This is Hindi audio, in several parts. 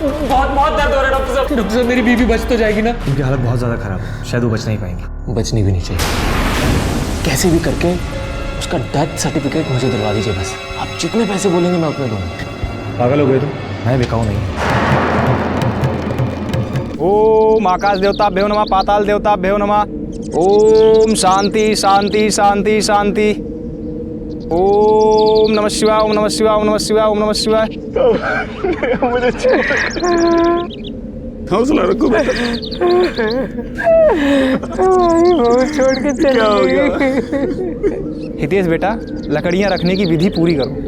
बहुत बहुत दर्द हो रहा है डॉक्टर साहब। डॉक्टर साहब मेरी बीवी बच तो जाएगी ना? उनकी हालत बहुत ज़्यादा खराब है, शायद वो बच नहीं पाएंगे। बचनी भी नहीं चाहिए, कैसे भी करके उसका डेथ सर्टिफिकेट मुझे दिलवा दीजिए बस। आप जितने पैसे बोलेंगे मैं उतने दूंगा। पागल हो गए तुम? मैं बिकाऊ नहीं। ओम आकाश देवताभ्यो नमः, पाताल देवताभ्यो नमः। ओम शांति शांति शांति शांति। ओम नमः शिवाय, ओम नमः शिवाय, ओम नमः शिवाय, ओम नमः शिवाय। मुझे हौसला रखो बेटा। छोड़ के चला गया। हितेश बेटा, लकड़ियां रखने की विधि पूरी करो।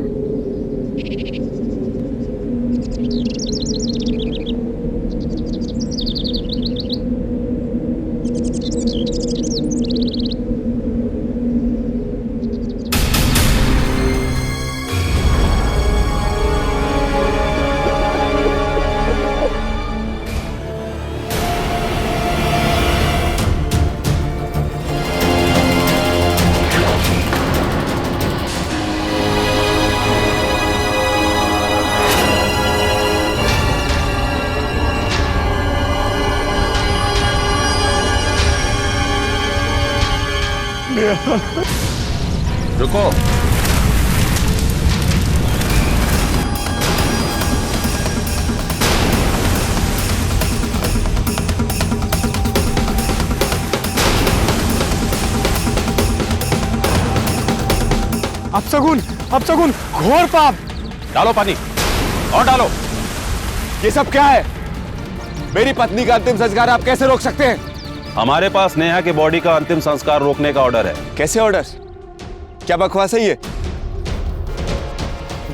रुको। अपशगुन, घोर पाप। डालो पानी और डालो। ये सब क्या है? मेरी पत्नी का अंतिम संस्कार आप कैसे रोक सकते हैं? हमारे पास नेहा के बॉडी का अंतिम संस्कार रोकने का ऑर्डर है। कैसे ऑर्डर? क्या बकवास है ये?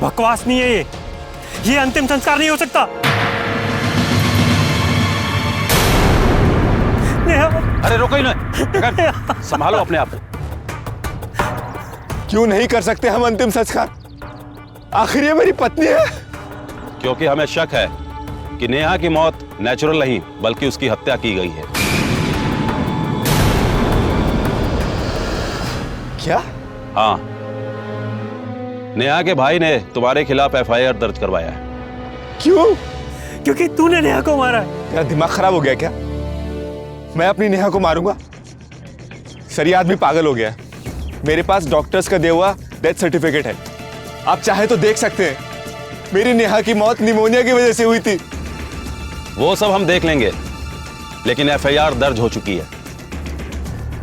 बकवास नहीं है ये अंतिम संस्कार नहीं हो सकता। अरे रोको ही ना, संभालो अपने आप। क्यों नहीं कर सकते हम अंतिम संस्कार? आखिर ये मेरी पत्नी है। क्योंकि हमें शक है कि नेहा की मौत नेचुरल नहीं बल्कि उसकी हत्या की गई है। क्या? हाँ, नेहा के भाई ने तुम्हारे खिलाफ एफआईआर दर्ज करवाया है। क्यों? क्योंकि तूने नेहा को मारा है। तेरा दिमाग खराब हो गया क्या? मैं अपनी नेहा को मारूंगा? सर ये आदमी पागल हो गया है। मेरे पास डॉक्टर्स का दिया हुआ डेथ सर्टिफिकेट है, आप चाहे तो देख सकते हैं। मेरी नेहा की मौत निमोनिया की वजह से हुई थी। वो सब हम देख लेंगे, लेकिन एफआईआर दर्ज हो चुकी है।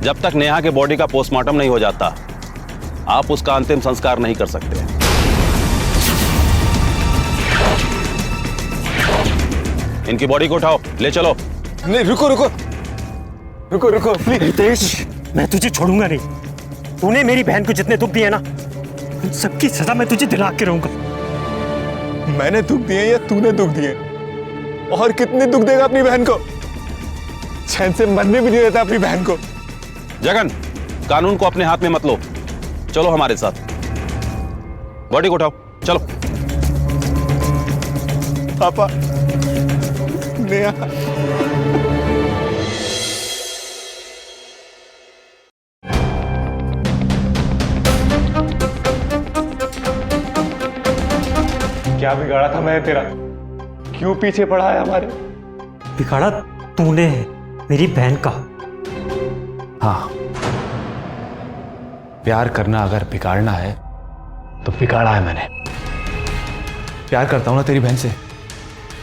जब तक नेहा के बॉडी का पोस्टमार्टम नहीं हो जाता आप उसका अंतिम संस्कार नहीं कर सकते। इनकी बॉडी को उठाओ, ले चलो। नहीं रुको रुको रुको रुको प्लीज। हितेश, मैं तुझे छोड़ूंगा नहीं। तूने मेरी बहन को जितने दुख दिए ना, उन सबकी सजा मैं तुझे दिला के रहूंगा। मैंने दुख दिए या तूने दुख दिए? और कितने दुख देगा अपनी बहन को? चैन से मरने भी नहीं देता अपनी बहन को। जगन, कानून को अपने हाथ में मत लो, चलो हमारे साथ। बॉडी को उठाओ, चलो। पापा, नेहा। क्या बिगाड़ा था मैं तेरा? क्यों पीछे पड़ा है हमारे? बिगाड़ा तूने है मेरी बहन का। हाँ, प्यार करना अगर बिगाड़ना है तो बिगाड़ा है मैंने। प्यार करता हूं ना तेरी बहन से,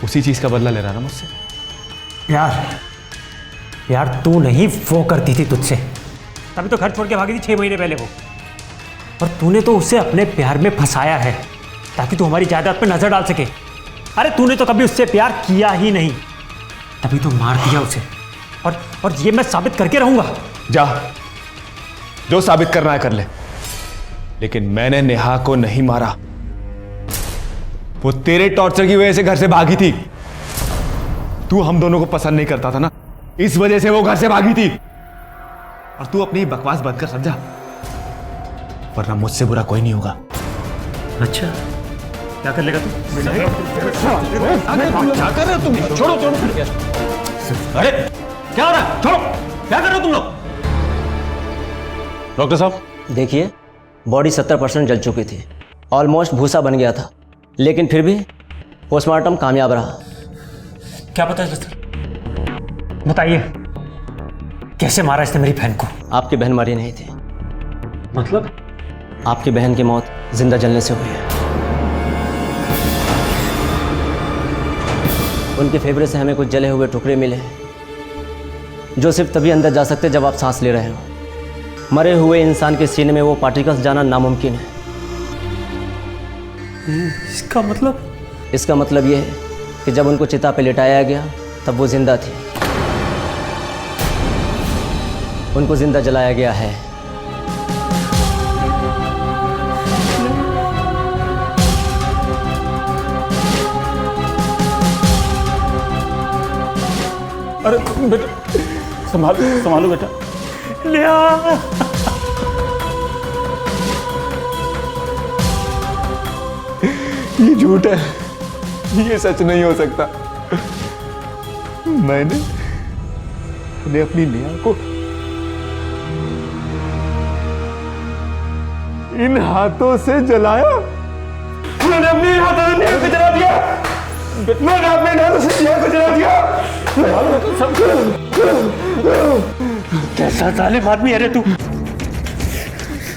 उसी चीज का बदला ले रहा ना मुझसे। प्यार तू नहीं वो करती थी तुझसे, तभी तो घर छोड़ के भागी थी 6 महीने पहले वो। और तूने तो उसे अपने प्यार में फंसाया है ताकि तू हमारी जायदाद पे नजर डाल सके। अरे तूने तो कभी उससे प्यार किया ही नहीं, तभी तो मार दिया उसे। और ये मैं साबित करके रहूंगा। जा, जो साबित करना है कर ले, लेकिन मैंने नेहा को नहीं मारा। वो तेरे टॉर्चर की वजह से घर से भागी थी। तू हम दोनों को पसंद नहीं करता था ना, इस वजह से वो घर से भागी थी। और तू अपनी बकवास बंद कर, समझा? वरना मुझसे बुरा कोई नहीं होगा। अच्छा, क्या कर लेगा तू? क्या कर रहे हो तुम? छोड़ो छोड़ो। अरे क्या हो रहा है? छोड़ो, क्या कर रहे हो तुम लोग? डॉक्टर साहब देखिए, बॉडी 70% जल चुकी थी, ऑलमोस्ट भूसा बन गया था, लेकिन फिर भी पोस्टमार्टम कामयाब रहा। क्या पता है सर? बताइए, कैसे मारा इसने मेरी बहन को? आपकी बहन मारी नहीं थी। मतलब? आपकी बहन की मौत जिंदा जलने से हुई है। उनके फेफड़े से हमें कुछ जले हुए टुकड़े मिले हैं जो सिर्फ तभी अंदर जा सकते जब आप सांस ले रहे हो। मरे हुए इंसान के सीने में वो पार्टिकल्स जाना नामुमकिन है। इसका मतलब? इसका मतलब ये है कि जब उनको चिता पे लिटाया गया तब वो जिंदा थी। उनको जिंदा जलाया गया है। अरे बेटा, संभालो बेटा। लिया। ये झूठ है, ये सच नहीं हो सकता। मैंने अपनी नेहा को इन हाथों से जलाया। मैंने अपने हाथों से नेहा को जला दिया। मैंने अपने हाथों से नेहा को जला दिया। कैसा जालिम आदमी है रे तू?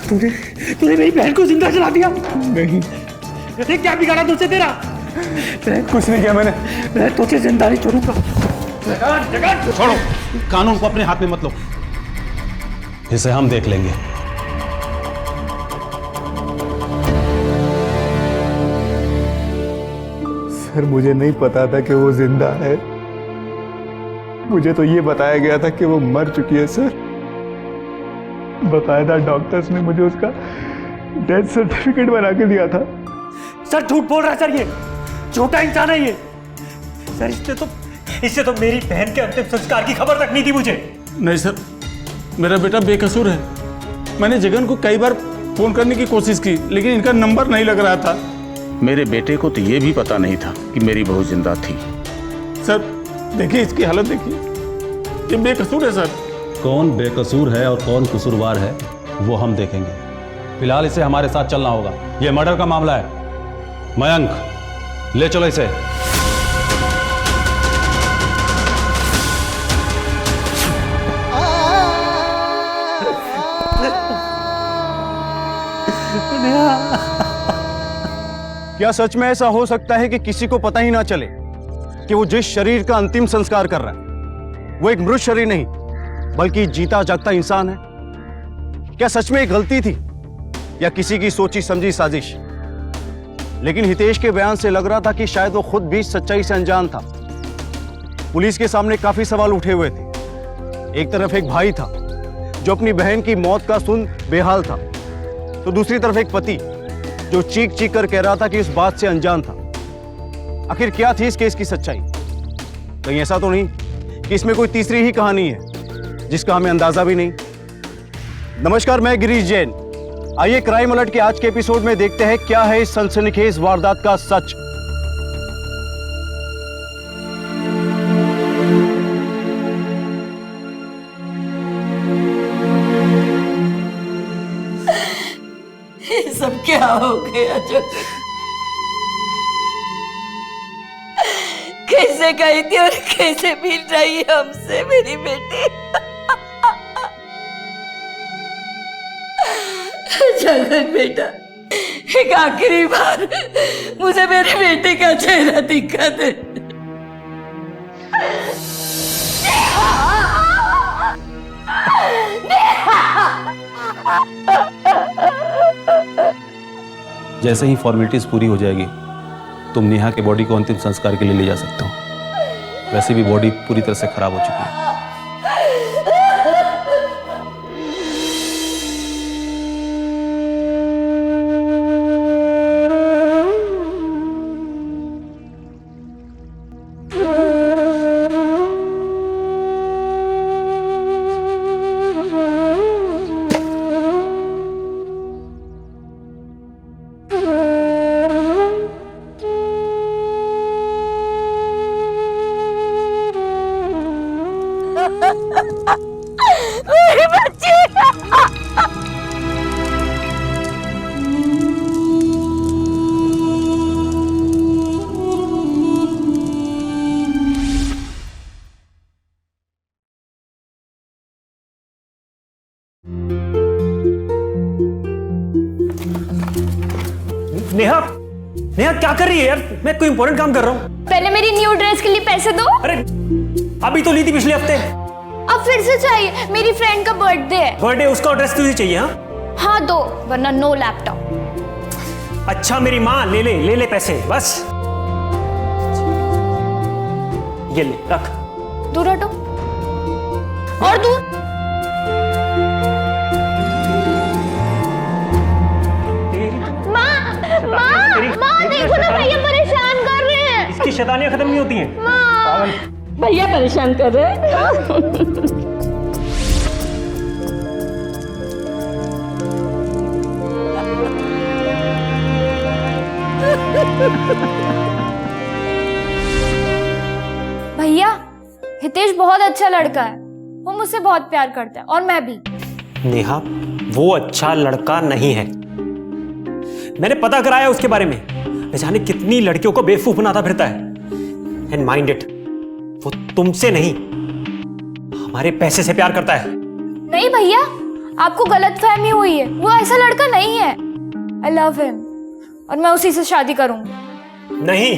तूने मेरी बहन को जिंदा जला दिया। नहीं, क्या बिगाड़ा तुझसे तेरा? कुछ नहीं किया मैंने। मैं तुझे जिंदा नहीं छोड़ूंगा। छोड़ो, कानून को अपने हाथ में मत लो, इसे हम देख लेंगे। सर, मुझे नहीं पता था कि वो जिंदा है। मुझे तो ये बताया गया था कि वो मर चुकी है सर। बाकायदा डॉक्टर्स ने मुझे उसका डेथ सर्टिफिकेट बना के दिया था। सर झूठ बोल रहा है सर, ये झूठा इंसान है ये। सर इससे तो मेरी बहन के अंतिम संस्कार की खबर तक नहीं थी मुझे। नहीं सर, मेरा बेटा बेकसूर है। मैंने जगन को कई बार फोन करने की कोशिश की, लेकिन इनका नंबर नहीं लग रहा था। मेरे बेटे को तो ये भी पता नहीं था कि मेरी बहू जिंदा थी। सर देखिए, इसकी हालत देखिए, ये बेकसूर है सर। कौन बेकसूर है और कौन कसूरवार है वो हम देखेंगे। फिलहाल इसे हमारे साथ चलना होगा, ये मर्डर का मामला है। मयंक, ले चलो इसे। क्या सच में ऐसा हो सकता है कि किसी को पता ही ना चले कि वो जिस शरीर का अंतिम संस्कार कर रहा है वो एक मृत शरीर नहीं बल्कि जीता जागता इंसान है? क्या सच में एक गलती थी या किसी की सोची समझी साजिश? लेकिन हितेश के बयान से लग रहा था कि शायद वो खुद भी सच्चाई से अनजान था। पुलिस के सामने काफी सवाल उठे हुए थे। एक तरफ एक भाई था जो अपनी बहन की मौत का सुन बेहाल था, तो दूसरी तरफ एक पति जो चीख चीख कर कह रहा था कि इस बात से अनजान था। आखिर क्या थी इस केस की सच्चाई? कहीं ऐसा तो नहीं कि इसमें कोई तीसरी ही कहानी है जिसका हमें अंदाजा भी नहीं? नमस्कार, मैं गिरीश जैन। आइए क्राइम अलर्ट के आज के एपिसोड में देखते हैं क्या है इस सनसनीखेज वारदात का सच। ये सब क्या हो गया जगन? कैसे गई थी और कैसे मिल रही है हमसे मेरी बेटी? जगन बेटा, एक आखिरी बार मुझे मेरे बेटे का चेहरा दिखा दे। जैसे ही फॉर्मेलिटीज पूरी हो जाएगी तुम नेहा के बॉडी को अंतिम संस्कार के लिए ले जा सकते हो। वैसे भी बॉडी पूरी तरह से खराब हो चुकी है। मेरे बच्चे। नेहा क्या कर रही है यार? मैं कोई इंपॉर्टेंट काम कर रहा हूँ। पहले मेरी न्यू ड्रेस के लिए पैसे दो। अरे अभी तो ली थी पिछले हफ्ते। अब फिर से चाहिए, मेरी फ्रेंड का बर्थडे है। बर्थडे उसका ड्रेस तुझे चाहिए? हाँ दो, वरना नो लैपटॉप। अच्छा मेरी माँ, ले ले पैसे बस। ये ले रख। दूर हटो और दूर। माँ देखो ना, भैया परेशान कर रहे हैं। इसकी शैतानियां खत्म नहीं होती हैं। भैया परेशान कर रहे हैं। भैया हितेश बहुत अच्छा लड़का है, वो मुझसे बहुत प्यार करता है और मैं भी। नेहा वो अच्छा लड़का नहीं है, मैंने पता कराया उसके बारे में। न जाने कितनी लड़कियों को बेवकूफ बनाता फिरता है। एंड माइंड इट, वो तुमसे नहीं हमारे पैसे से प्यार करता है। नहीं भैया, आपको गलतफहमी हुई है, वो ऐसा लड़का नहीं है। आई लव हिम और मैं उसी से शादी करूंगी। नहीं,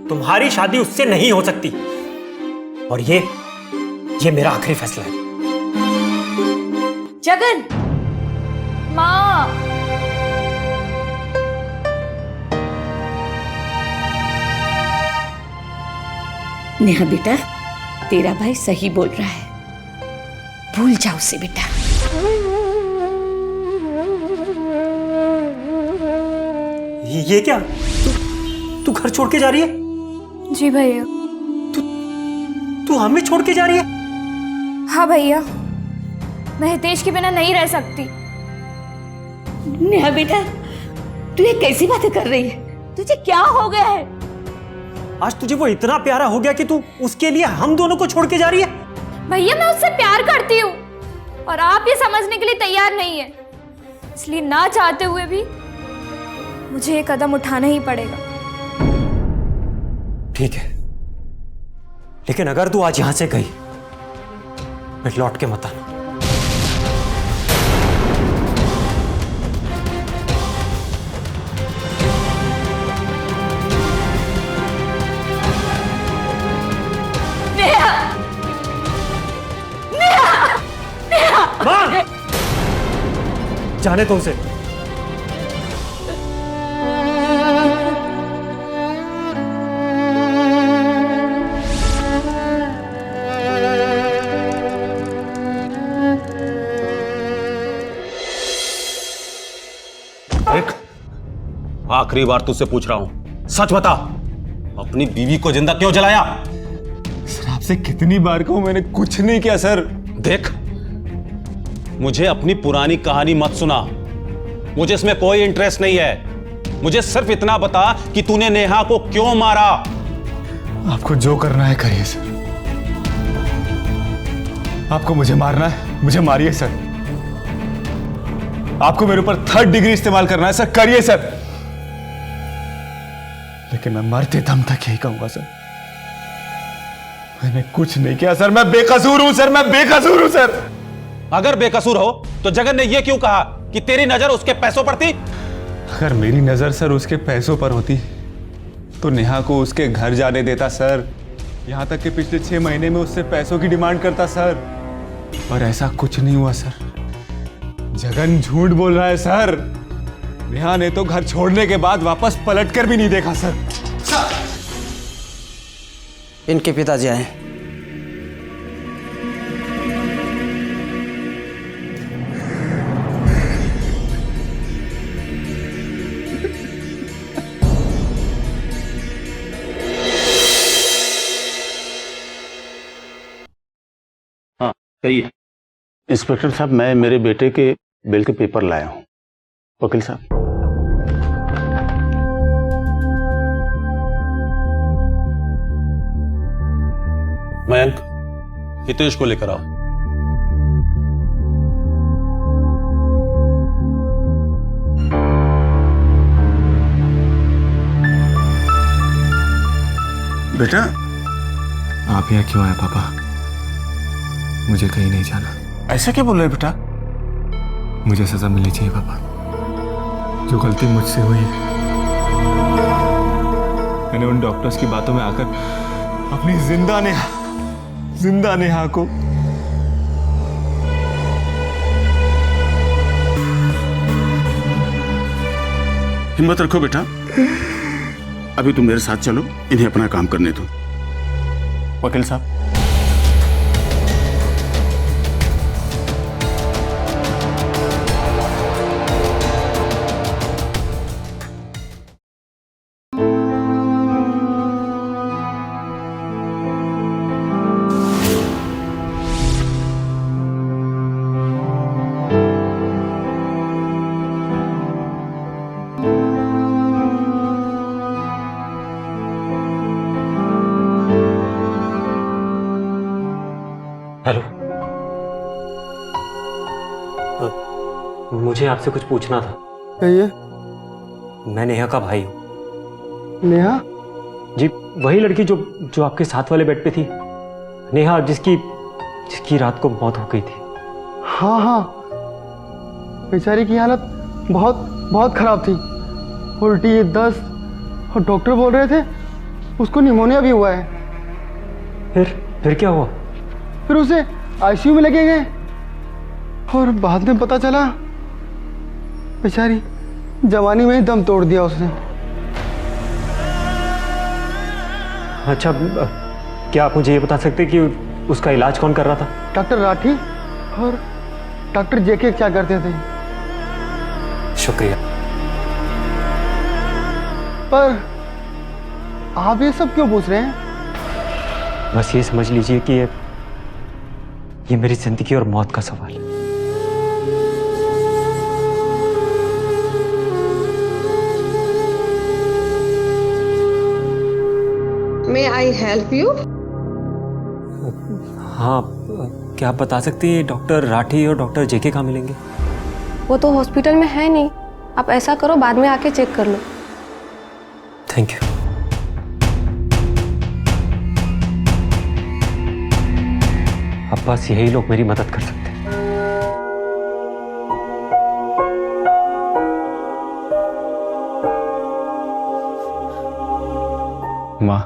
तुम्हारी शादी उससे नहीं हो सकती और ये मेरा आखिरी फैसला है। जगन, माँ नेहा बेटा, तेरा भाई सही बोल रहा है, भूल जाओ उसे बेटा। ये क्या? तू घर छोड़ के जा रही है? जी भैया। तू हमें छोड़ के जा रही है? हाँ भैया, मैं हितेश के बिना नहीं रह सकती। नेहा बेटा, तू ये कैसी बातें कर रही है? तुझे क्या हो गया है? आज तुझे वो इतना प्यारा हो गया कि तू उसके लिए हम दोनों को छोड़ के जा रही है? भैया मैं उससे प्यार करती हूँ और आप ये समझने के लिए तैयार नहीं है, इसलिए ना चाहते हुए भी मुझे ये कदम उठाना ही पड़ेगा। ठीक है, लेकिन अगर तू आज यहां से गई मैं लौट के मत आना। मां, जाने तो उसे। आखिरी बार तुझसे पूछ रहा हूं, सच बता, अपनी बीवी को जिंदा क्यों जलाया? सर आपसे कितनी बार कहूं, मैंने कुछ नहीं किया सर। देख, मुझे अपनी पुरानी कहानी मत सुना, मुझे इसमें कोई इंटरेस्ट नहीं है। मुझे सिर्फ इतना बता कि तूने नेहा को क्यों मारा। आपको जो करना है करिए सर। आपको मुझे मारना है, मुझे मारिए सर। आपको मेरे ऊपर 3rd डिग्री इस्तेमाल करना है सर, करिए सर। लेकिन मैं मरते दम तक यही कहूंगा सर, मैंने कुछ नहीं किया सर, मैं बेकसूर हूं सर, मैं बेकसूर हूं सर। अगर बेकसूर हो तो जगन ने यह क्यों कहा कि तेरी नजर उसके पैसों पर थी? अगर मेरी नजर सर उसके पैसों पर होती तो नेहा को उसके घर जाने देता सर। यहां तक कि पिछले 6 महीने में उससे पैसों की डिमांड करता सर, और ऐसा कुछ नहीं हुआ सर। जगन झूठ बोल रहा है सर। नेहा ने तो घर छोड़ने के बाद वापस पलट कर भी नहीं देखा सर। इनके पिताजी आए। हाँ कहिए। इंस्पेक्टर साहब, मैं मेरे बेटे के बिल के पेपर लाया हूं। वकील साहब, मयंक, हितेश को लेकर आओ। बेटा, आप यहाँ क्यों आए पापा? मुझे कहीं नहीं जाना। ऐसा क्या बोल रहे बेटा? मुझे सजा मिलनी चाहिए पापा, जो गलती मुझसे हुई है मैंने उन डॉक्टर्स की बातों में आकर अपनी जिंदा नेहा को हिम्मत रखो बेटा, अभी तुम मेरे साथ चलो, इन्हें अपना काम करने दो। वकील साहब, हेलो, मुझे आपसे कुछ पूछना था। कहिए। मैं नेहा का भाई हूँ। नेहा? जी, वही लड़की जो आपके साथ वाले बेड पे थी। नेहा, जिसकी रात को मौत हो गई थी। हाँ हाँ, बेचारी की हालत बहुत बहुत खराब थी। उल्टी, दस्त, और डॉक्टर बोल रहे थे उसको निमोनिया भी हुआ है। फिर क्या हुआ? फिर उसे आईसीयू में लगे गए और बाद में पता चला बेचारी जवानी में ही दम तोड़ दिया उसने। अच्छा, क्या आप मुझे ये बता सकते कि उसका इलाज कौन कर रहा था? डॉक्टर राठी और डॉक्टर जेके क्या करते थे। शुक्रिया। पर आप ये सब क्यों पूछ रहे हैं? बस ये समझ लीजिए कि ये मेरी जिंदगी और मौत का सवाल है। May I help you? हाँ, क्या आप बता सकती हैं डॉक्टर राठी और डॉक्टर जेके कहाँ मिलेंगे? वो तो हॉस्पिटल में है नहीं। आप ऐसा करो, बाद में आके चेक कर लो। Thank you. अब बस यही लोग मेरी मदद कर सकते हैं। माँ,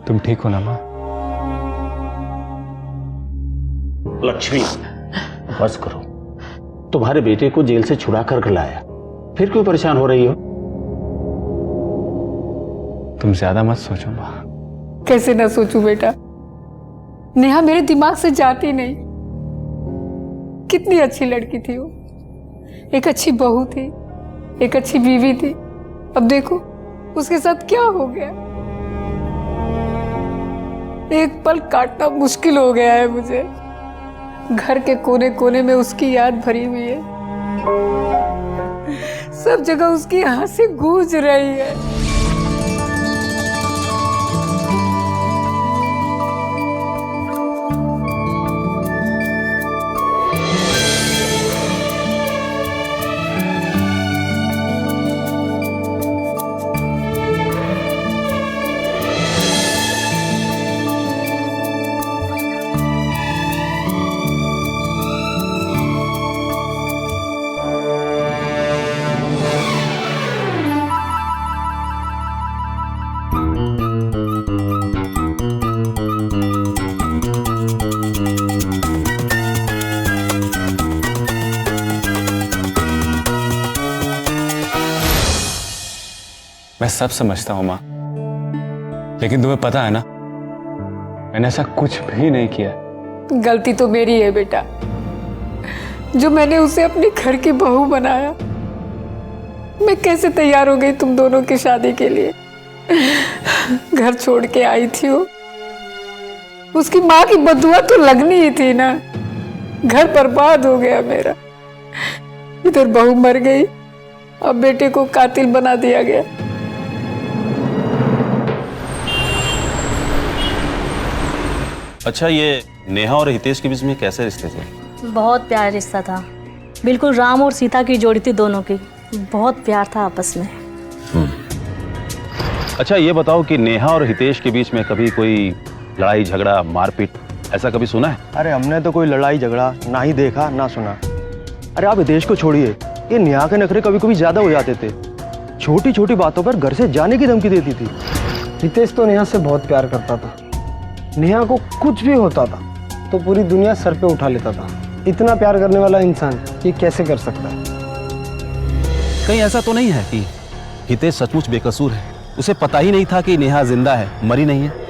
तुम ठीक हो ना माँ? लक्ष्मी, बस करो। तुम्हारे बेटे को जेल से छुड़ा कर लाया, फिर क्यों परेशान हो रही हो? तुम ज्यादा मत सोचो माँ। कैसे ना सोचूं बेटा, नेहा मेरे दिमाग से जाती नहीं। कितनी अच्छी लड़की थी वो, एक अच्छी बहू थी, एक अच्छी बीवी थी। अब देखो उसके साथ क्या हो गया। एक पल काटना मुश्किल हो गया है मुझे। घर के कोने कोने में उसकी याद भरी हुई है, सब जगह उसकी हंसी गूंज रही है। मैं सब समझता हूं माँ, लेकिन तुम्हें पता है ना, मैंने ऐसा कुछ भी नहीं किया। गलती तो मेरी है बेटा, जो मैंने उसे अपने घर की बहू बनाया। मैं कैसे तैयार हो गई तुम दोनों की शादी के लिए। घर छोड़ के आई थी वो, उसकी माँ की बदुआ तो लगनी ही थी ना। घर बर्बाद हो गया मेरा। इधर बहू मर गई, अब बेटे को कातिल बना दिया गया। अच्छा, ये नेहा और हितेश के बीच में कैसे रिश्ते थे? बहुत प्यारा रिश्ता था, बिल्कुल राम और सीता की जोड़ी थी दोनों की। बहुत प्यार था आपस में। अच्छा, ये बताओ कि नेहा और हितेश के बीच में कभी कोई लड़ाई झगड़ा मारपीट ऐसा कभी सुना है? अरे हमने तो कोई लड़ाई झगड़ा ना ही देखा ना सुना। अरे आप हितेश को छोड़िए, ये नेहा के नखरे कभी कभी ज्यादा हो जाते थे। छोटी छोटी बातों पर घर से जाने की धमकी देती थी। हितेश तो नेहा से बहुत प्यार करता था। नेहा को कुछ भी होता था तो पूरी दुनिया सर पे उठा लेता था। इतना प्यार करने वाला इंसान ये कैसे कर सकता है? कहीं ऐसा तो नहीं है कि हितेश सचमुच बेकसूर है, उसे पता ही नहीं था कि नेहा जिंदा है, मरी नहीं है?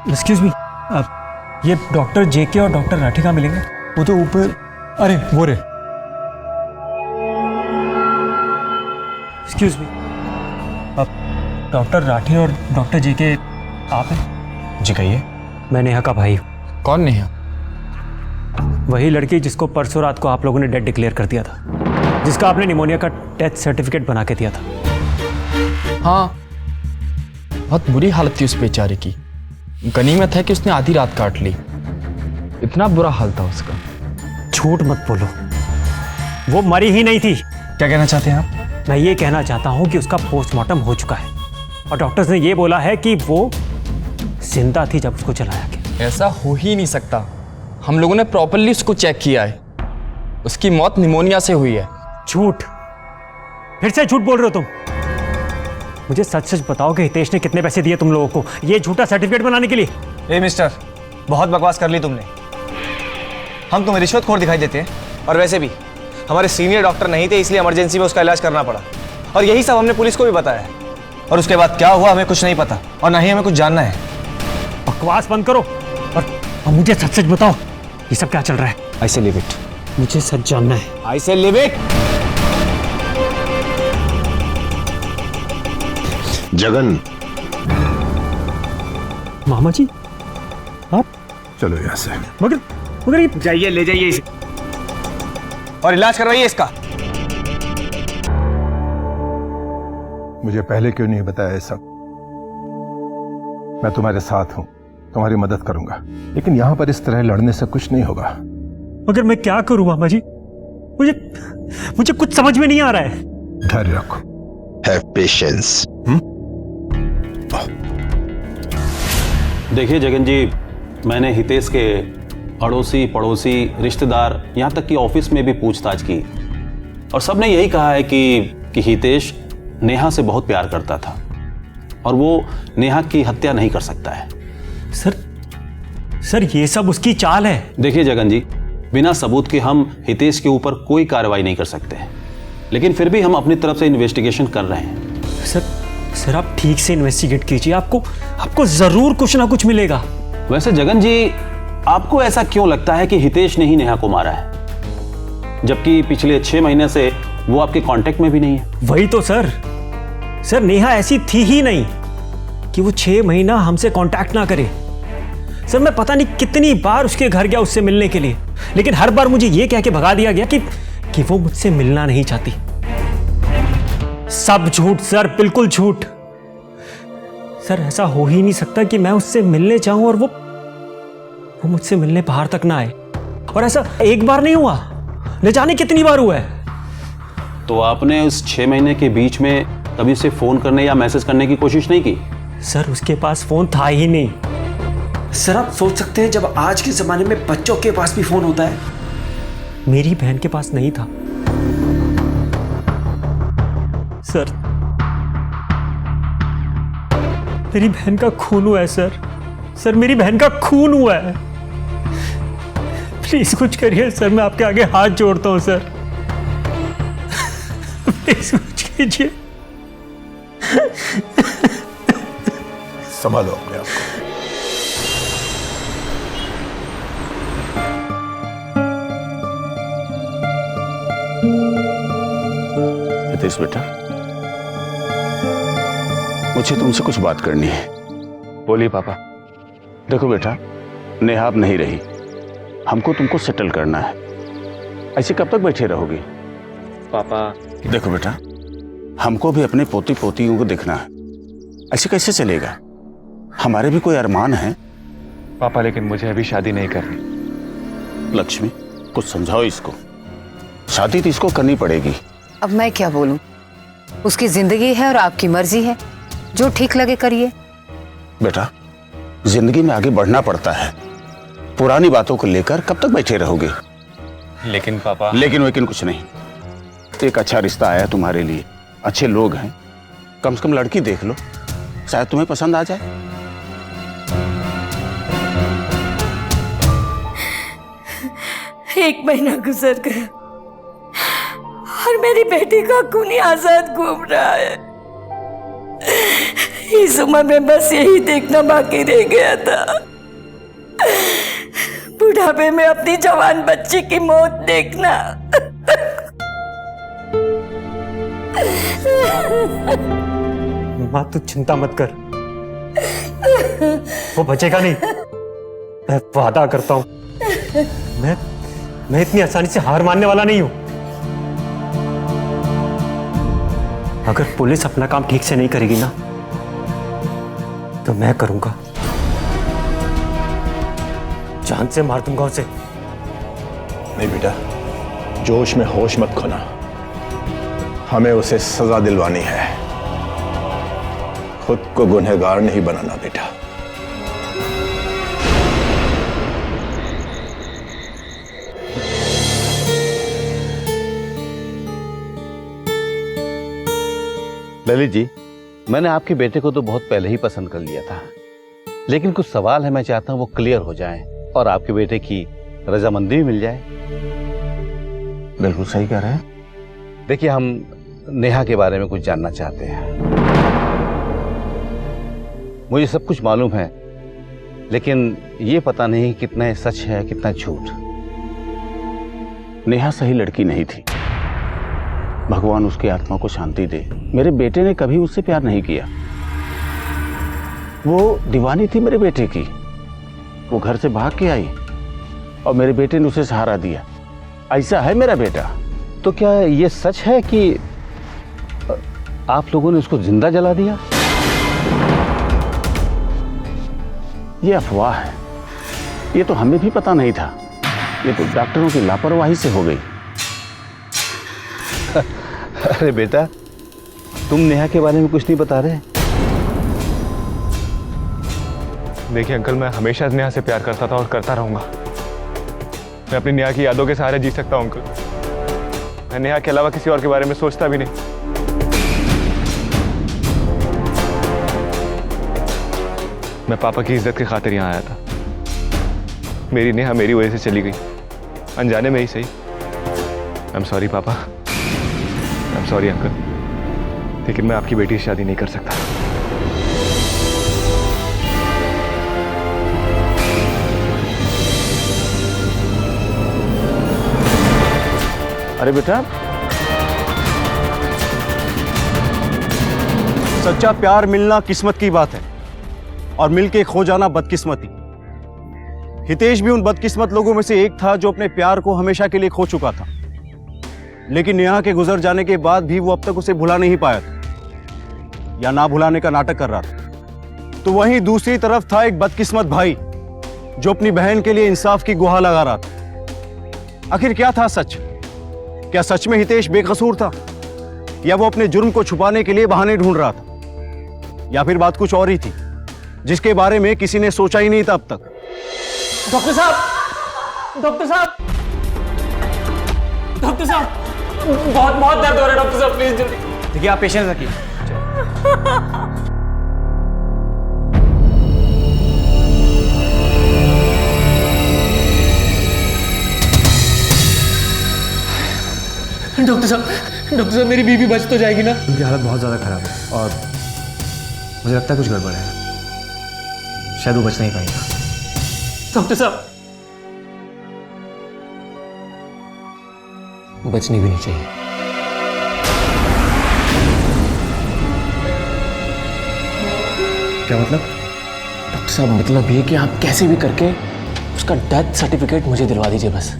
एक्सक्यूज मी, ये डॉक्टर जेके और डॉक्टर राठी कहाँ मिलेंगे? वो तो ऊपर, अरे वो रे। एक्सक्यूज मी, अब डॉक्टर राठी और डॉक्टर जेके आप हैं? जी कहिए। मैं नेहा का भाई हूँ। कौन नेहा? वही लड़की जिसको परसों रात को आप लोगों ने डेड डिक्लेयर कर दिया था, जिसका आपने निमोनिया का डेथ सर्टिफिकेट बना के दिया था। हाँ, बहुत बुरी हालत थी उस बेचारे की। गनीमत है कि उसने आधी रात काट ली। इतना बुरा हाल था उसका। झूठ मत बोलो, वो मरी ही नहीं थी। क्या कहना चाहते हैं आप? मैं ये कहना चाहता हूँ कि उसका पोस्टमार्टम हो चुका है और डॉक्टर्स ने ये बोला है कि वो जिंदा थी जब उसको जलाया गया। ऐसा हो ही नहीं सकता। हम लोगों ने प्रॉपर्ली उसको चेक किया है। उसकी मौत निमोनिया से हुई है। झूठ, फिर से झूठ बोल रहे हो तुम। मुझे सच सच बताओ कि हितेश ने कितने पैसे दिए तुम लोगों को ये झूठा सर्टिफिकेट बनाने के लिए? ए मिस्टर, बहुत बकवास कर ली तुमने। हम तुम्हें रिश्वतखोर दिखाई देते हैं और वैसे भी हमारे सीनियर डॉक्टर नहीं थे, इसलिए इमरजेंसी में उसका इलाज करना पड़ा और यही सब हमने पुलिस को भी बताया है। और उसके बाद क्या हुआ हमें कुछ नहीं पता और ना ही हमें कुछ जानना है। बकवास बंद करो और मुझे सच सच बताओ ये सब क्या चल रहा है। आई से लिव इट। मुझे सच जानना है। आई से लिव इट। जगन, मामा जी आप? चलो यहाँ से। मगर ये जाइए, ले जाइए इसे और इलाज करवाइए इसका। मुझे पहले क्यों नहीं बताया ये सब? मैं तुम्हारे साथ हूं, तुम्हारी मदद करूंगा, लेकिन यहां पर इस तरह लड़ने से कुछ नहीं होगा। मगर मैं क्या करूं मामा जी? मुझे कुछ समझ में नहीं आ रहा है। धैर्य रखो। Have patience. देखिए जगन जी, मैंने हितेश के अड़ोसी पड़ोसी रिश्तेदार यहाँ तक कि ऑफिस में भी पूछताछ की और सबने यही कहा है कि हितेश नेहा से बहुत प्यार करता था और वो नेहा की हत्या नहीं कर सकता है। सर ये सब उसकी चाल है। देखिए जगन जी, बिना सबूत के हम हितेश के ऊपर कोई कार्रवाई नहीं कर सकते, लेकिन फिर भी हम अपनी तरफ से इन्वेस्टिगेशन कर रहे हैं। सर आप ठीक से इन्वेस्टिगेट कीजिए, आपको जरूर कुछ ना कुछ मिलेगा। वैसे जगन जी, आपको ऐसा क्यों लगता है कि हितेश ने ही नेहा को मारा है, जबकि पिछले 6 महीने से वो आपके कांटेक्ट में भी नहीं है? वही तो सर नेहा ऐसी थी ही नहीं कि वो 6 महीना हमसे कांटेक्ट ना करे। सर मैं पता नहीं कितनी बार उसके घर गया उससे मिलने के लिए, लेकिन हर बार मुझे ये कह के भगा दिया गया कि वो मुझसे मिलना नहीं चाहती। सब झूठ सर, बिल्कुल झूठ। सर ऐसा हो ही नहीं सकता कि मैं उससे मिलने चाहूं और वो मुझसे मिलने बाहर तक ना आए। और ऐसा एक बार नहीं हुआ, न जाने कितनी बार हुआ है। तो आपने उस 6 महीने के बीच में कभी उसे फोन करने या मैसेज करने की कोशिश नहीं की? सर उसके पास फोन था ही नहीं। सर आप सोच सकते हैं, जब आज के जमाने में बच्चों के पास भी फोन होता है। मेरी बहन के पास नहीं था सर। मेरी बहन का खून हुआ है सर मेरी बहन का खून हुआ है। प्लीज कुछ करिए सर, मैं आपके आगे हाथ जोड़ता हूं सर। प्लीज कुछ कीजिए। संभालो अपने आप को। हितेश बेटा, मुझे तुमसे कुछ बात करनी है। बोलिए पापा। देखो बेटा, नेहा अब नहीं रही, हमको तुमको सेटल करना है। ऐसे कब तक बैठे रहोगे? पापा देखो बेटा, हमको भी अपने पोती पोतियों को देखना है, ऐसे कैसे चलेगा? हमारे भी कोई अरमान है। पापा लेकिन मुझे अभी शादी नहीं करनी। लक्ष्मी, कुछ समझाओ इसको। शादी तो इसको करनी पड़ेगी। अब मैं क्या बोलूं? उसकी जिंदगी है और आपकी मर्जी है, जो ठीक लगे करिए। बेटा, जिंदगी में आगे बढ़ना पड़ता है, पुरानी बातों को लेकर कब तक बैठे रहोगे? लेकिन पापा। लेकिन कुछ नहीं। एक अच्छा रिश्ता आया तुम्हारे लिए, अच्छे लोग हैं, कम से कम लड़की देख लो, शायद तुम्हें पसंद आ जाए। एक महीना गुजर गया और मेरी बेटी का खूनी आजाद घूम रहा है। इस उम्र में बस यही देखना बाकी रह गया था, बुढ़ापे में अपनी जवान बच्ची की मौत देखना। माँ तू चिंता मत कर, वो बचेगा नहीं। मैं वादा करता हूं, मैं इतनी आसानी से हार मानने वाला नहीं हूं। अगर पुलिस अपना काम ठीक से नहीं करेगी ना, तो मैं करूंगा, जान से मार दूंगा उसे। नहीं बेटा, जोश में होश मत खोना, हमें उसे सजा दिलवानी है, खुद को गुनहगार नहीं बनाना बेटा। ललित जी, मैंने आपके बेटे को तो बहुत पहले ही पसंद कर लिया था, लेकिन कुछ सवाल है, मैं चाहता हूं वो क्लियर हो जाएं और आपके बेटे की रजामंदी भी मिल जाए। बिल्कुल सही कह रहे हैं। देखिए, हम नेहा के बारे में कुछ जानना चाहते हैं। मुझे सब कुछ मालूम है, लेकिन ये पता नहीं कितना सच है कितना झूठ। नेहा सही लड़की नहीं थी, भगवान उसकी आत्मा को शांति दे। मेरे बेटे ने कभी उससे प्यार नहीं किया, वो दीवानी थी मेरे बेटे की। वो घर से भाग के आई और मेरे बेटे ने उसे सहारा दिया। ऐसा है मेरा बेटा। तो क्या ये सच है कि आप लोगों ने उसको जिंदा जला दिया? ये अफवाह है, ये तो हमें भी पता नहीं था, ये तो डॉक्टरों की लापरवाही से हो गई। अरे बेटा, तुम नेहा के बारे में कुछ नहीं बता रहे? देखिए अंकल, मैं हमेशा नेहा से प्यार करता था और करता रहूंगा। मैं अपनी नेहा की यादों के सहारे जी सकता हूं अंकल। मैं नेहा के अलावा किसी और के बारे में सोचता भी नहीं। मैं पापा की इज्जत की खातिर यहाँ आया था। मेरी नेहा मेरी वजह से चली गई, अनजाने में ही सही। आई एम सॉरी पापा, आई एम सॉरी अंकल, लेकिन मैं आपकी बेटी से शादी नहीं कर सकता। अरे बेटा, सच्चा प्यार मिलना किस्मत की बात है और मिलके खो जाना बदकिस्मती। हितेश भी उन बदकिस्मत लोगों में से एक था जो अपने प्यार को हमेशा के लिए खो चुका था, लेकिन नेहा के गुजर जाने के बाद भी वो अब तक उसे भुला नहीं पाया था या ना भुलाने का नाटक कर रहा था। तो वहीं दूसरी तरफ था एक बदकिस्मत भाई जो अपनी बहन के लिए इंसाफ की गुहार लगा रहा था। आखिर क्या था सच? क्या सच में हितेश बेकसूर था, या वो अपने जुर्म को छुपाने के लिए बहाने ढूंढ रहा था, या फिर बात कुछ और ही थी जिसके बारे में किसी ने सोचा ही नहीं था अब तक? डॉक्टर साहब, डॉक्टर साहब, डॉक्टर साहब, बहुत बहुत दर्द हो रहा है डॉक्टर साहब, प्लीज जल्दी। देखिए, आप पेशेंस रखिए। डॉक्टर साहब, मेरी बीवी बच तो जाएगी ना? उनकी हालत बहुत ज़्यादा खराब है और मुझे लगता है कुछ गड़बड़ है, शायद वो बच नहीं पाएगा। डॉक्टर साहब, बचनी भी नहीं चाहिए। क्या मतलब? डॉक्टर साहब, मतलब ये कि आप कैसे भी करके उसका डेथ सर्टिफिकेट मुझे दिलवा दीजिए बस।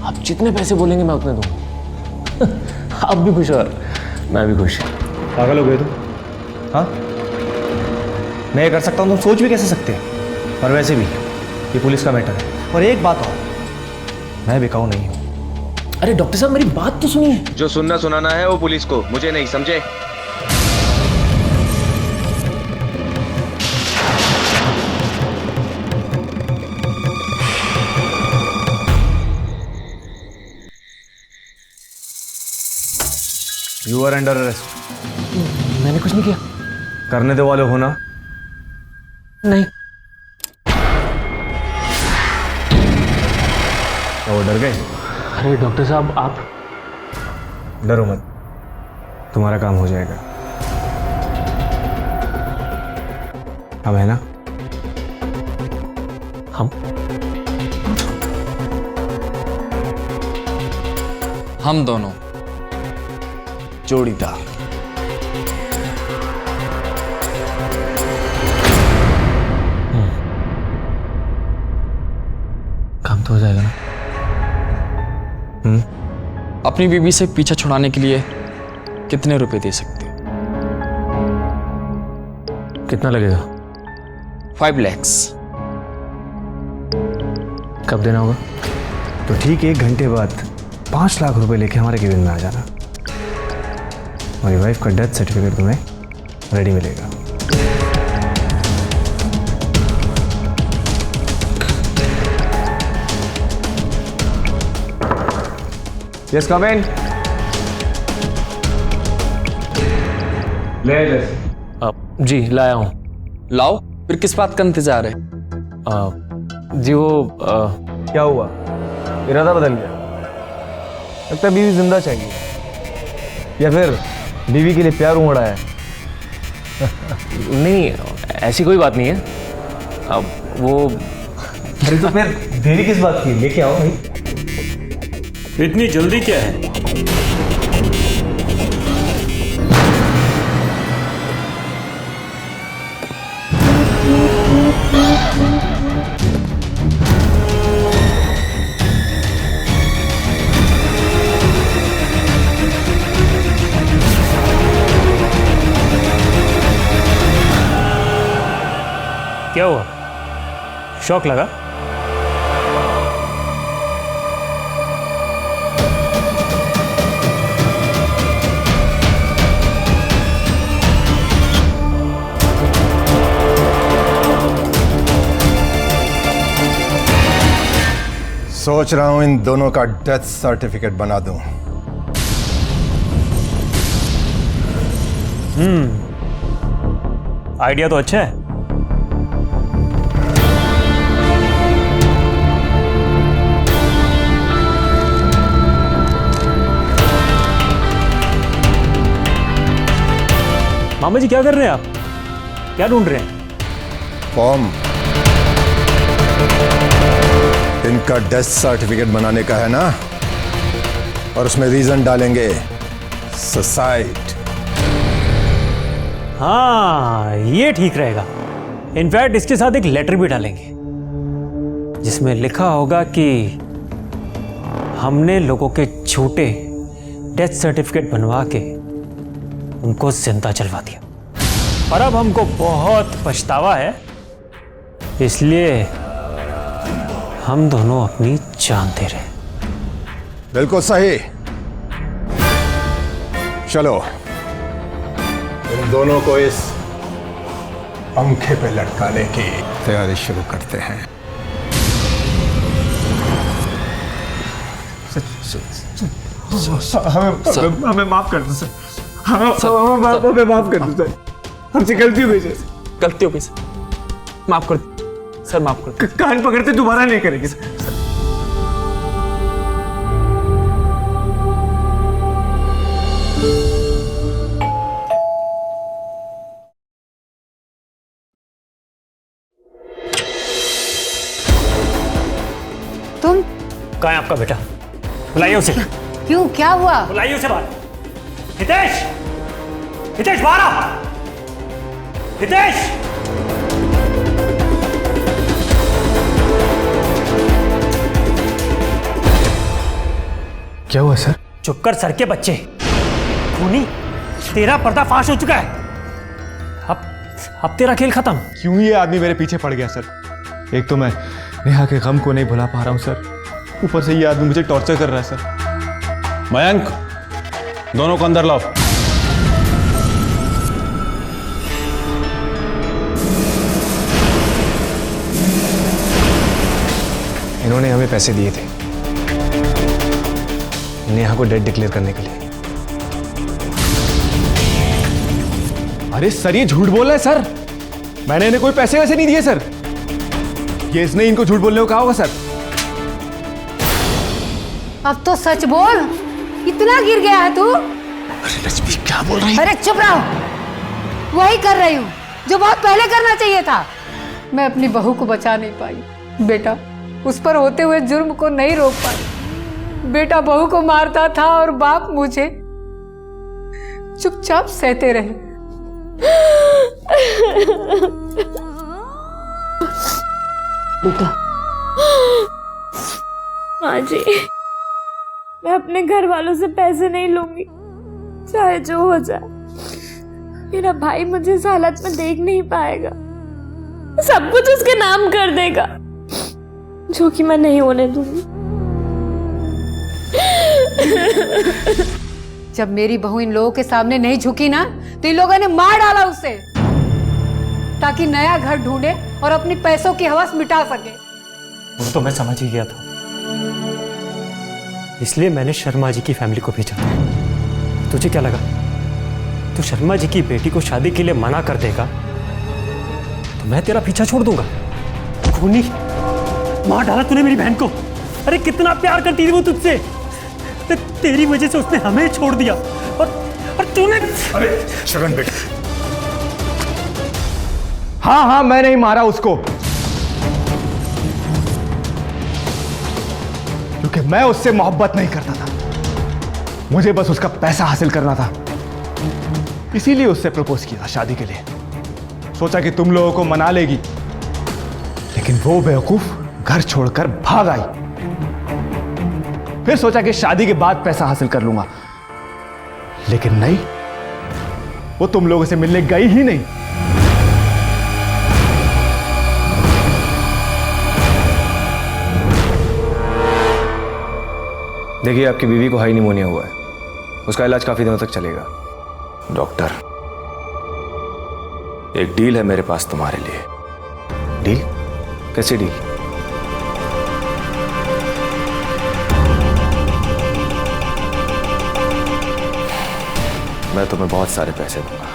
आप जितने पैसे बोलेंगे मैं उतने दूंगा। आप भी खुश और मैं भी खुश। पागल हो गए तुम? हाँ, मैं ये कर सकता हूँ, तुम सोच भी कैसे सकते हैं? और वैसे भी ये पुलिस का मैटर है। और एक बात और, मैं बिकाऊ नहीं हूँ। अरे डॉक्टर साहब, मेरी बात तो सुनिए। जो सुनना सुनाना है वो पुलिस को, मुझे नहीं, समझे? You are under arrest. मैंने कुछ नहीं किया। करने दो वाले हो ना? नहीं। क्या वो डर गए? अरे डॉक्टर साहब आप डरो मत, तुम्हारा काम हो जाएगा। अब है ना? हम दोनों जोड़ीदार। काम तो हो जाएगा ना? अपनी बीवी से पीछा छुड़ाने के लिए कितने रुपए दे सकते हो? कितना लगेगा? 5 lakhs। कब देना होगा? तो ठीक 1 घंटे बाद 5 लाख रुपए लेके हमारे केबिन में आ जाना। हमारी वाइफ का डेथ सर्टिफिकेट तुम्हें रेडी मिलेगा। यस कम इन। ले जी लाया हूँ। लाओ, फिर किस बात का इंतजार है? जी वो क्या हुआ? इरादा बदल गया? लगता है बीवी जिंदा चाहिए, या फिर बीवी के लिए प्यार उमड़ा है? नहीं, ऐसी कोई बात नहीं है। अब वो अरे तो फिर देरी किस बात की? लेके आओ भाई। इतनी जल्दी क्या है? क्या हुआ? शॉक लगा? सोच रहा हूं इन दोनों का डेथ सर्टिफिकेट बना दूं। आइडिया तो अच्छा है। मामा जी क्या कर रहे हैं आप? क्या ढूंढ रहे हैं? फॉर्म। इनका डेथ सर्टिफिकेट बनाने का है ना, और उसमें रीजन डालेंगे सुसाइड। हाँ, ये ठीक रहेगा। इनफैक्ट इसके साथ एक लेटर भी डालेंगे जिसमें लिखा होगा कि हमने लोगों के झूठे डेथ सर्टिफिकेट बनवा के उनको जिंदा जलवा दिया और अब हमको बहुत पछतावा है, इसलिए हम दोनों अपनी जान दे रहे हैं। बिल्कुल सही। चलो इन दोनों को इस पंखे पे लटकाने की तैयारी शुरू करते हैं। हमें माफ कर दो सर। हमें माफ कर दो सर। हमसे गलती हो गई सर। गलती हो गई सर, माफ कर दो सर, माफ कर दो। कान पकड़ते दोबारा नहीं करेंगे सर। तुम? कहाँ है आपका बेटा? बुलाइए उसे। क्यों, क्या हुआ? बुलाइए उसे बाहर। हितेश, हितेश बाहर आ। हितेश, क्या हुआ सर? चुप कर सर के बच्चे। खूनी, तेरा पर्दाफाश हो चुका है। अब तेरा खेल खत्म। क्यों ये आदमी मेरे पीछे पड़ गया सर? एक तो मैं नेहा के गम को नहीं भुला पा रहा हूं सर, ऊपर से ये आदमी मुझे टॉर्चर कर रहा है सर। मयंक, दोनों को अंदर लाओ। इन्होंने हमें पैसे दिए थे नेहा को डेड डिक्लेयर करने के लिए। अरे सर ये झूठ बोल रहा है सर, मैंने इन्हें कोई पैसे वैसे नहीं दिए सर, ये इसने इनको झूठ बोलने को कहा होगा सर। अब तो सच बोल, इतना गिर गया है तू? अरे लक्ष्मी क्या बोल रही है? अरे चुप रहो, वही कर रही हूँ जो बहुत पहले करना चाहिए था। मैं अपनी बहू को बचा नहीं पाई बेटा, उस पर होते हुए जुर्म को नहीं रोक पाई। बेटा बहू को मारता था और बाप मुझे चुपचाप सहते रहे। बेटा माँ जी, मैं अपने घर वालों से पैसे नहीं लूंगी, चाहे जो हो जाए। मेरा भाई मुझे इस हालत में देख नहीं पाएगा, सब कुछ उसके नाम कर देगा, जो कि मैं नहीं होने दूंगी। जब मेरी बहू इन लोगों के सामने नहीं झुकी ना, तो इन लोगों ने मार डाला उसे, ताकि नया घर ढूंढे और अपनी पैसों की हवस मिटा सके। वो तो मैं समझ ही गया था, इसलिए मैंने शर्मा जी की फैमिली को भेजा। तुझे क्या लगा तू शर्मा जी की बेटी को शादी के लिए मना कर देगा तो मैं तेरा पीछा छोड़ दूंगा? खूनी, मार डाला तूने मेरी बहन को। अरे कितना प्यार करती थी वो तुझसे, तेरी वजह से उसने हमें छोड़ दिया और तूने। अरे शरण बेटा, हाँ मैं नहीं मारा उसको, क्योंकि मैं उससे मोहब्बत नहीं करता था, मुझे बस उसका पैसा हासिल करना था। इसीलिए उससे प्रपोज किया शादी के लिए, सोचा कि तुम लोगों को मना लेगी, लेकिन वो बेवकूफ घर छोड़कर भाग आई। फिर सोचा कि शादी के बाद पैसा हासिल कर लूंगा, लेकिन नहीं, वो तुम लोगों से मिलने गई ही नहीं। देखिए आपकी बीवी को हाई निमोनिया हुआ है, उसका इलाज काफी दिनों तक चलेगा। डॉक्टर, एक डील है मेरे पास तुम्हारे लिए। डील? कैसी डील? मैं तुम्हें बहुत सारे पैसे दूंगा,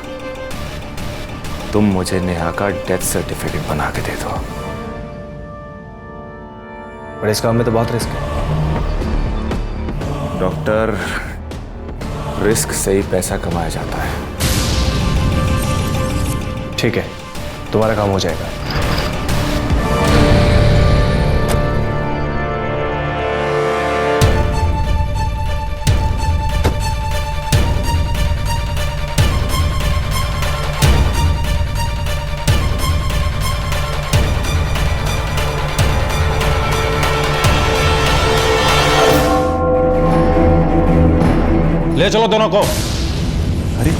तुम मुझे नेहा का डेथ सर्टिफिकेट बना के दे दो। पर इस काम में तो बहुत रिस्क है डॉक्टर, रिस्क से ही पैसा कमाया जाता है। ठीक है, तुम्हारा काम हो जाएगा। ले चलो दोनों को। अरे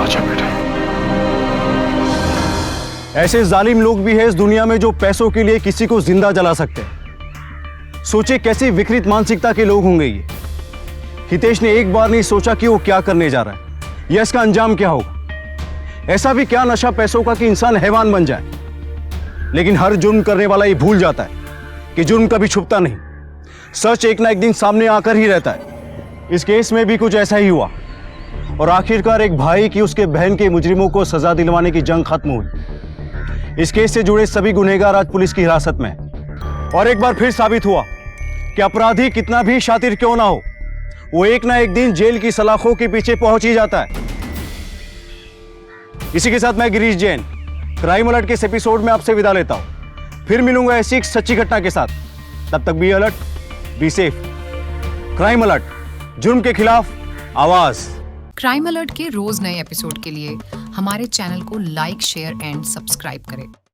अच्छा बेटा, ऐसे जालिम लोग भी हैं इस दुनिया में जो पैसों के लिए किसी को जिंदा जला सकते हैं। सोचे कैसी विकृत मानसिकता के लोग होंगे ये। हितेश ने एक बार नहीं सोचा कि वो क्या करने जा रहा है या इसका अंजाम क्या होगा। ऐसा भी क्या नशा पैसों का कि इंसान हैवान बन जाए। लेकिन हर जुर्म करने वाला ये भूल जाता है कि जुर्म कभी छुपता नहीं, सच एक ना एक दिन सामने आकर ही रहता है। इस केस में भी कुछ ऐसा ही हुआ और आखिरकार एक भाई की उसके बहन के मुजरिमों को सजा दिलवाने की जंग खत्म हुई। इस केस से जुड़े सभी गुनहगार आज पुलिस की हिरासत में हैं। और एक बार फिर साबित हुआ कि अपराधी कितना भी शातिर क्यों ना हो, वो एक ना एक दिन जेल की सलाखों के पीछे पहुंच ही जाता है। इसी के साथ मैं गिरीश जैन क्राइम अलर्ट के इस एपिसोड में आपसे विदा लेता हूं। फिर मिलूंगा ऐसी एक सच्ची घटना के साथ। तब तक be alert, be safe. Crime alert, जुर्म के खिलाफ आवाज। क्राइम अलर्ट के रोज नए एपिसोड के लिए हमारे चैनल को लाइक, शेयर एंड सब्सक्राइब करें।